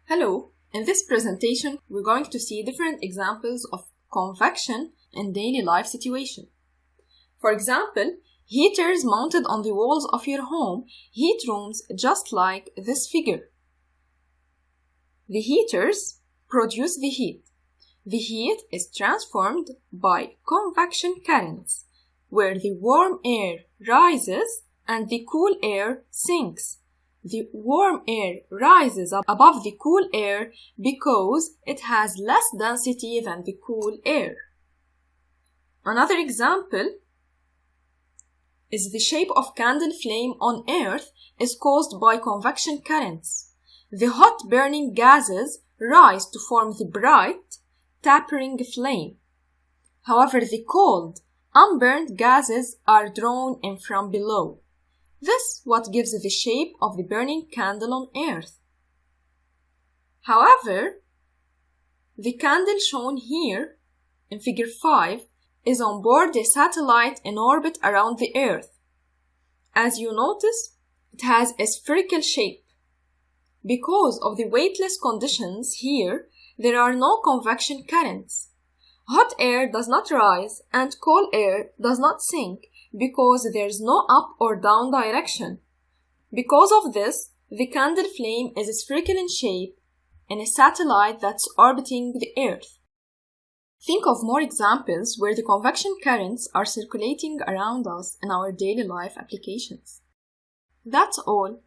Hello, in this presentation we're going to see different examples of convection in daily life situation. For example, heaters mounted on the walls of your home heat rooms just like this figure. The heaters produce the heat. The heat is transformed by convection currents, where the warm air rises and the cool air sinks. The warm air rises above the cool air because it has less density than the cool air. Another example is the shape of candle flame on Earth is caused by convection currents. The hot burning gases rise to form the bright, tapering flame. However, the cold, unburned gases are drawn in from below. This what gives the shape of the burning candle on Earth. However, the candle shown here in figure 5 is on board a satellite in orbit around the Earth. As you notice, it has a spherical shape. Because of the weightless conditions here, there are no convection currents. Hot air does not rise and cold air does not sink because there is no up or down direction. Because of this, the candle flame is spherical in shape in a satellite that's orbiting the Earth. Think of more examples where the convection currents are circulating around us in our daily life applications. That's all.